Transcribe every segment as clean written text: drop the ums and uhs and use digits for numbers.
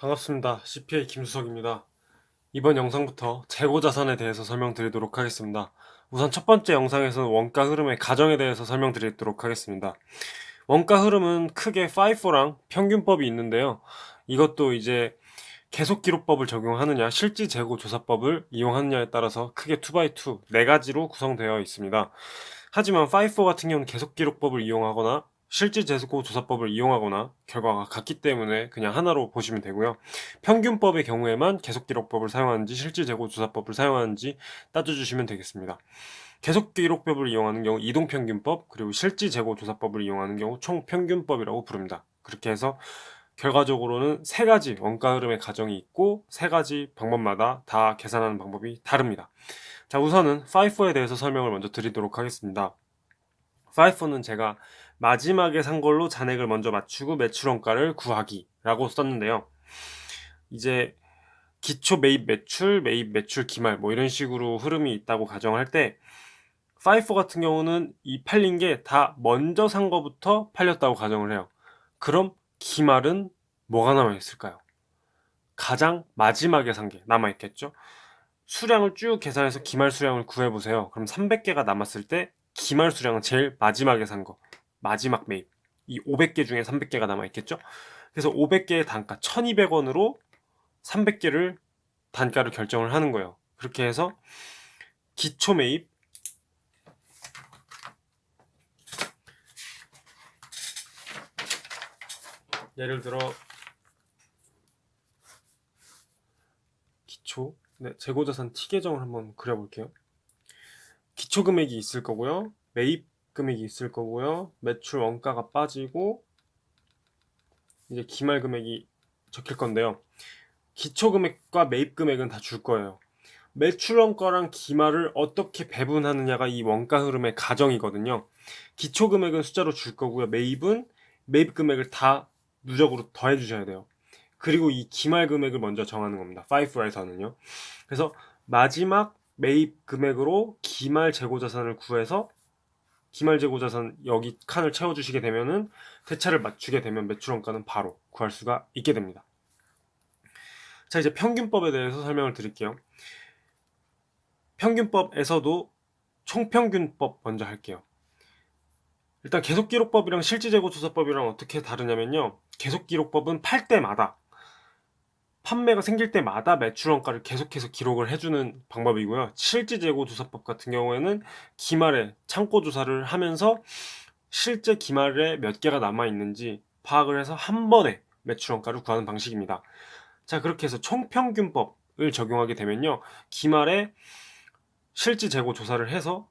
반갑습니다. CPA 김수석입니다. 이번 영상부터 재고자산에 대해서 설명드리도록 하겠습니다. 우선 첫 번째 영상에서는 원가 흐름의 가정에 대해서 설명드리도록 하겠습니다. 원가 흐름은 크게 FIFO랑 평균법이 있는데요. 이것도 이제 계속기록법을 적용하느냐, 실질재고조사법을 이용하느냐에 따라서 크게 2x2 네 가지로 구성되어 있습니다. 하지만 FIFO 같은 경우는 계속기록법을 이용하거나 실질재고조사법을 이용하거나 결과가 같기 때문에 그냥 하나로 보시면 되고요. 평균법의 경우에만 계속기록법을 사용하는지 실질재고조사법을 사용하는지 따져주시면 되겠습니다. 계속기록법을 이용하는 경우 이동평균법, 그리고 실질재고조사법을 이용하는 경우 총평균법이라고 부릅니다. 그렇게 해서 결과적으로는 세 가지 원가 흐름의 가정이 있고 세 가지 방법마다 다 계산하는 방법이 다릅니다. 자, 우선은 FIFO에 대해서 설명을 먼저 드리도록 하겠습니다. FIFO는 제가 마지막에 산 걸로 잔액을 먼저 맞추고 매출원가를 구하기 라고 썼는데요. 이제 기초 매입 매출 기말 뭐 이런 식으로 흐름이 있다고 가정할 때 FIFO 같은 경우는 이 팔린 게 다 먼저 산 거부터 팔렸다고 가정을 해요. 그럼 기말은 뭐가 남아있을까요? 가장 마지막에 산 게 남아있겠죠? 수량을 쭉 계산해서 기말 수량을 구해보세요. 그럼 300개가 남았을 때 기말 수량은 제일 마지막에 산 거, 마지막 매입. 이 500개 중에 300개가 남아있겠죠? 그래서 500개의 단가 1200원으로 300개를 단가를 결정을 하는 거예요. 그렇게 해서 기초 매입, 예를 들어 기초, 재고자산 T 계정을 한번 그려볼게요. 기초 금액이 있을 거고요. 매입 금액이 있을 거고요. 매출 원가가 빠지고 이제 기말 금액이 적힐 건데요. 기초 금액과 매입 금액은 다 줄 거예요. 매출 원가랑 기말을 어떻게 배분하느냐가 이 원가 흐름의 가정이거든요. 기초 금액은 숫자로 줄 거고요. 매입은 매입 금액을 다 누적으로 더해 주셔야 돼요. 그리고 이 기말 금액을 먼저 정하는 겁니다. FIFO에서는요. 그래서 마지막 매입 금액으로 기말 재고자산을 구해서 기말 재고자산 여기 칸을 채워주시게 되면은 대차를 맞추게 되면 매출원가는 바로 구할 수가 있게 됩니다. 자, 이제 평균법에 대해서 설명을 드릴게요. 평균법에서도 총평균법 먼저 할게요. 일단 계속기록법이랑 실질재고조사법이랑 어떻게 다르냐면요. 계속기록법은 팔 때마다 판매가 생길 때마다 매출원가를 계속해서 기록을 해주는 방법이고요. 실질재고조사법 같은 경우에는 기말에 창고조사를 하면서 실제 기말에 몇 개가 남아있는지 파악을 해서 한 번에 매출원가를 구하는 방식입니다. 자, 그렇게 해서 총평균법을 적용하게 되면요. 기말에 실질재고조사를 해서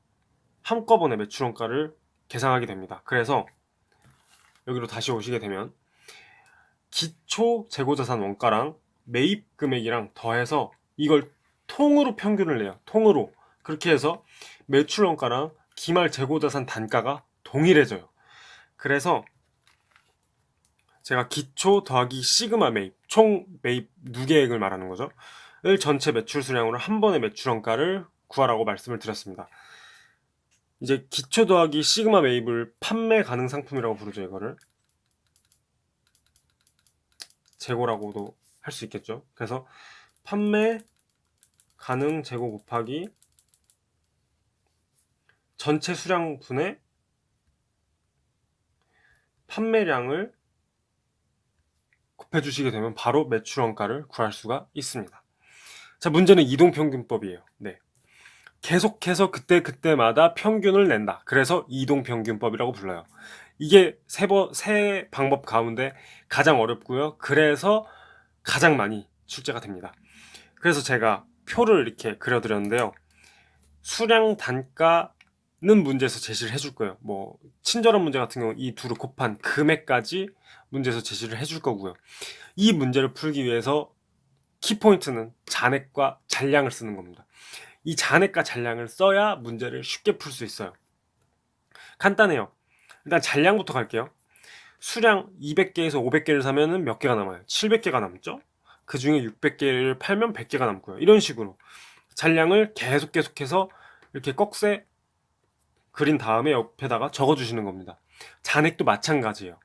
한꺼번에 매출원가를 계산하게 됩니다. 그래서 여기로 다시 오시게 되면 기초 재고자산 원가랑 매입 금액이랑 더해서 이걸 통으로 평균을 내요. 통으로. 그렇게 해서 매출 원가랑 기말 재고자산 단가가 동일해져요. 그래서 제가 기초 더하기 시그마 매입, 총 매입 누계액을 말하는 거죠. 을 전체 매출 수량으로 한 번에 매출 원가를 구하라고 말씀을 드렸습니다. 이제 기초 더하기 시그마 매입을 판매 가능 상품이라고 부르죠. 이거를 재고라고도 할 수 있겠죠. 그래서 판매 가능 재고 곱하기 전체 수량 분의 판매량을 곱해주시게 되면 바로 매출원가를 구할 수가 있습니다. 자, 문제는 이동평균법이에요. 네. 계속해서 그때그때마다 평균을 낸다. 그래서 이동평균법이라고 불러요. 이게 세 방법 가운데 가장 어렵고요. 그래서 가장 많이 출제가 됩니다. 그래서 제가 표를 이렇게 그려드렸는데요. 수량 단가는 문제에서 제시를 해줄 거예요. 뭐 친절한 문제 같은 경우 이 둘을 곱한 금액까지 문제에서 제시를 해줄 거고요. 이 문제를 풀기 위해서 키포인트는 잔액과 잔량을 쓰는 겁니다. 이 잔액과 잔량을 써야 문제를 쉽게 풀 수 있어요. 간단해요. 일단 잔량부터 갈게요. 수량 200개에서 500개를 사면은 몇 개가 남아요? 700개가 남죠? 그 중에 600개를 팔면 100개가 남고요. 이런 식으로 잔량을 계속해서 이렇게 꺽쇠 그린 다음에 옆에다가 적어주시는 겁니다. 잔액도 마찬가지예요.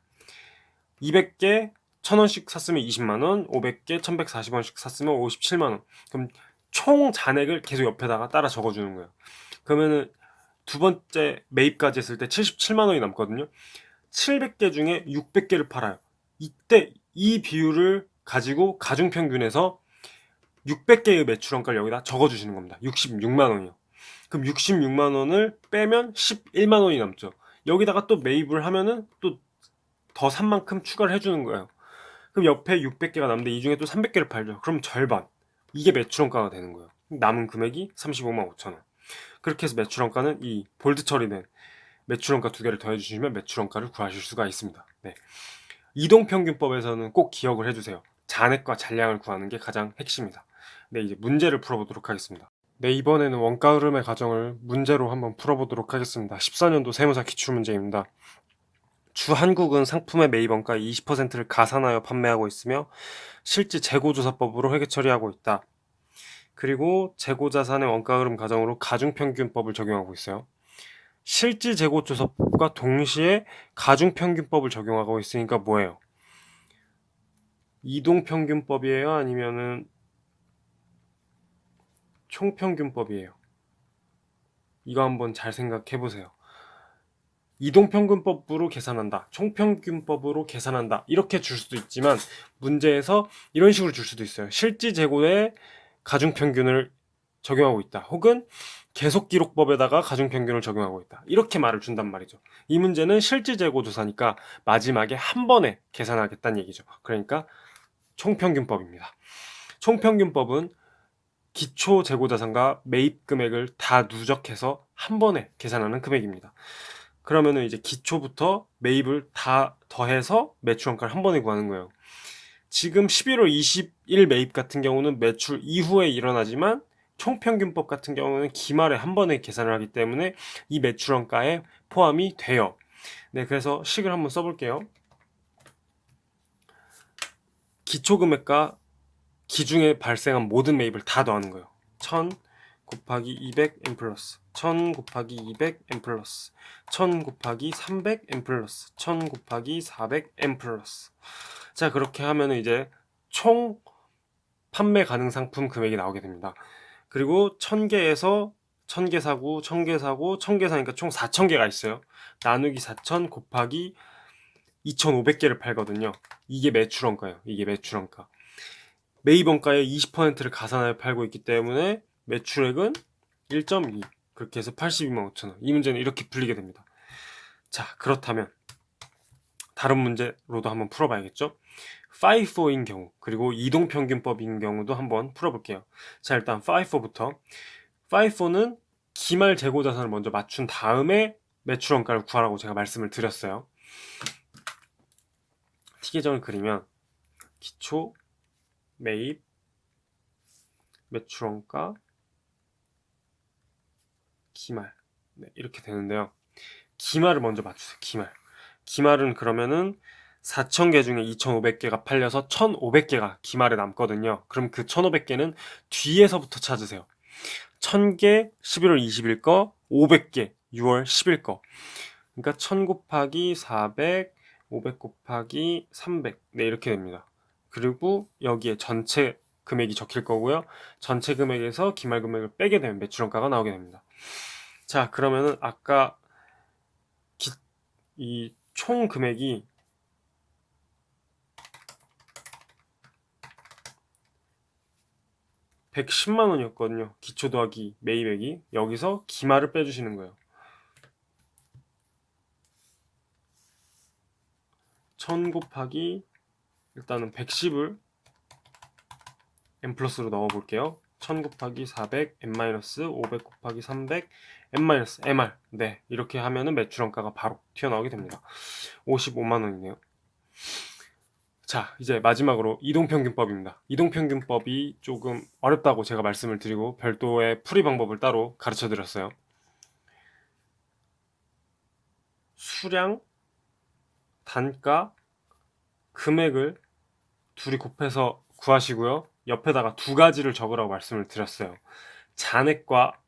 200개 1000원씩 샀으면 20만원, 500개 1140원씩 샀으면 57만원. 그럼 총 잔액을 계속 옆에다가 따라 적어주는 거예요. 그러면은 두 번째 매입까지 했을 때 77만원이 남거든요. 700개 중에 600개를 팔아요. 이때 이 비율을 가지고 가중평균에서 600개의 매출원가를 여기다 적어주시는 겁니다. 66만원이요. 그럼 66만원을 빼면 11만원이 남죠. 여기다가 또 매입을 하면은 또 더 산 만큼 추가를 해주는 거예요. 그럼 옆에 600개가 남는데 이 중에 또 300개를 팔죠. 그럼 절반. 이게 매출원가가 되는 거예요. 남은 금액이 35만 5천원. 그렇게 해서 매출원가는 이 볼드 처리된 매출원가 두 개를 더해주시면 매출원가를 구하실 수가 있습니다. 네. 이동평균법에서는 꼭 기억을 해주세요. 잔액과 잔량을 구하는 게 가장 핵심이다. 네, 이제 문제를 풀어보도록 하겠습니다. 네, 이번에는 원가 흐름의 과정을 문제로 한번 풀어보도록 하겠습니다. 14년도 세무사 기출문제입니다. 주 한국은 상품의 매입원가 20%를 가산하여 판매하고 있으며 실제 재고조사법으로 회계 처리하고 있다. 그리고 재고자산의 원가 흐름 과정으로 가중평균법을 적용하고 있어요. 실질 재고조사법과 동시에 가중평균법을 적용하고 있으니까 뭐예요? 이동평균법이에요? 아니면은 총평균법이에요? 이거 한번 잘 생각해 보세요. 이동평균법으로 계산한다, 총평균법으로 계산한다, 이렇게 줄 수도 있지만 문제에서 이런 식으로 줄 수도 있어요. 실질 재고에 가중평균을 적용하고 있다, 혹은 계속기록법에다가 가중평균을 적용하고 있다, 이렇게 말을 준단 말이죠. 이 문제는 실질 재고 조사니까 마지막에 한 번에 계산하겠다는 얘기죠. 그러니까 총평균법입니다. 총평균법은 기초 재고자산과 매입 금액을 다 누적해서 한 번에 계산하는 금액입니다. 그러면은 이제 기초부터 매입을 다 더해서 매출원가를 한 번에 구하는 거예요. 지금 11월 20일 매입 같은 경우는 매출 이후에 일어나지만 총평균법 같은 경우는 기말에 한 번에 계산을 하기 때문에 이 매출원가에 포함이 돼요. 네, 그래서 식을 한번 써볼게요. 기초금액과 기중에 발생한 모든 매입을 다 더하는 거예요. 1000 곱하기 200 M 플러스 1000 곱하기 200 M 플러스 1000 곱하기 300 M 플러스 1000 곱하기 400 M 플러스. 자, 그렇게 하면 이제 총 판매 가능 상품 금액이 나오게 됩니다. 그리고 1000개에서 1000개 사고 1000개 사고 1000개 사니까 총 4000개가 있어요. 나누기 4000 곱하기 2500개를 팔거든요. 이게 매출원가예요. 이게 매출원가. 매입원가의 20%를 가산하여 팔고 있기 때문에 매출액은 1.2, 그렇게 해서 82만 5천원. 이 문제는 이렇게 풀리게 됩니다. 자, 그렇다면 다른 문제로도 한번 풀어봐야겠죠. FIFO인 경우, 그리고 이동평균법인 경우도 한번 풀어볼게요. 자, 일단 FIFO부터. FIFO는 기말 재고자산을 먼저 맞춘 다음에 매출원가를 구하라고 제가 말씀을 드렸어요. T계정을 그리면 기초, 매입, 매출원가, 기말, 네, 이렇게 되는데요. 기말을 먼저 맞추세요. 기말은 그러면은 4000개 중에 2500개가 팔려서 1500개가 기말에 남거든요. 그럼 그 1500개는 뒤에서부터 찾으세요. 1000개 11월 20일 거, 500개 6월 10일 거. 그러니까 1000 곱하기 400, 500 곱하기 300. 네, 이렇게 됩니다. 그리고 여기에 전체 금액이 적힐 거고요. 전체 금액에서 기말 금액을 빼게 되면 매출원가가 나오게 됩니다. 자, 그러면은 아까 이 총 금액이 110만 원이었거든요. 기초 더하기 매입액이. 여기서 기말을 빼주시는 거예요. 1000 곱하기 일단은 110을 M 플러스로 넣어볼게요. 1000 곱하기 400 M 마이너스 500 곱하기 300 M 마이너스 MR. 네, 이렇게 하면은 매출원가가 바로 튀어나오게 됩니다. 55만 원이네요. 자, 이제 마지막으로 이동평균법입니다. 이동평균법이 조금 어렵다고 제가 말씀을 드리고 별도의 풀이 방법을 따로 가르쳐 드렸어요. 수량, 단가, 금액을 둘이 곱해서 구하시고요. 옆에다가 두 가지를 적으라고 말씀을 드렸어요. 잔액과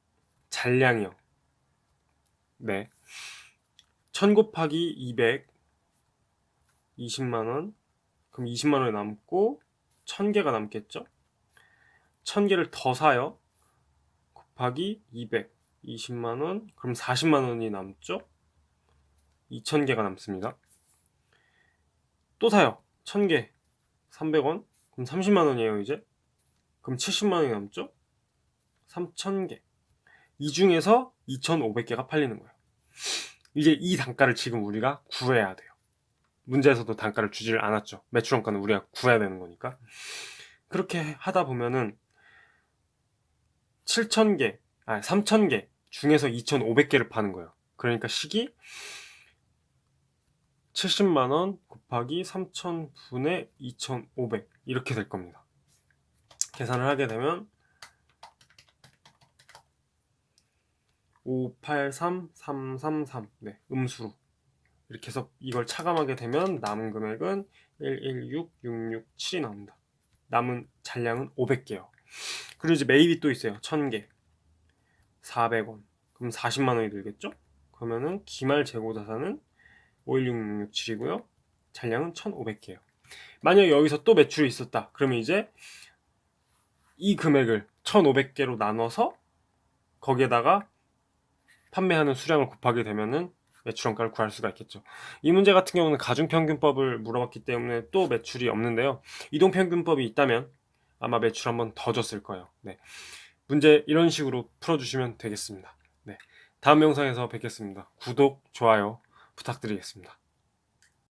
잔량이요. 네. 1000 곱하기 200, 20만원. 그럼 20만 원이 남고 1000개가 남겠죠? 1000개를 더 사요. 곱하기 200, 20만 원, 그럼 40만 원이 남죠? 2000개가 남습니다. 또 사요. 1000개, 300원, 그럼 30만 원이에요, 이제. 그럼 70만 원이 남죠? 3000개. 이 중에서 2500개가 팔리는 거예요. 이제 이 단가를 지금 우리가 구해야 돼요. 문제에서도 단가를 주지를 않았죠. 매출원가는 우리가 구해야 되는 거니까. 그렇게 하다 보면은 3000개 중에서 2500개를 파는 거예요. 그러니까 식이 70만원 곱하기 3000분의 2500 이렇게 될 겁니다. 계산을 하게 되면 583333 네, 음수로 이렇게 해서 이걸 차감하게 되면 남은 금액은 116667이 나옵니다. 남은 잔량은 500개요. 그리고 이제 매입이 또 있어요. 1000개 400원. 그럼 40만 원이 들겠죠? 그러면은 기말 재고 자산은 516667이고요. 잔량은 1500개예요. 만약 여기서 또 매출이 있었다. 그러면 이제 이 금액을 1500개로 나눠서 거기에다가 판매하는 수량을 곱하게 되면은 매출원가를 구할 수가 있겠죠. 이 문제 같은 경우는 가중평균법을 물어봤기 때문에 또 매출이 없는데요. 이동평균법이 있다면 아마 매출 한번 더 줬을 거예요. 네. 문제 이런 식으로 풀어주시면 되겠습니다. 네. 다음 영상에서 뵙겠습니다. 구독, 좋아요 부탁드리겠습니다.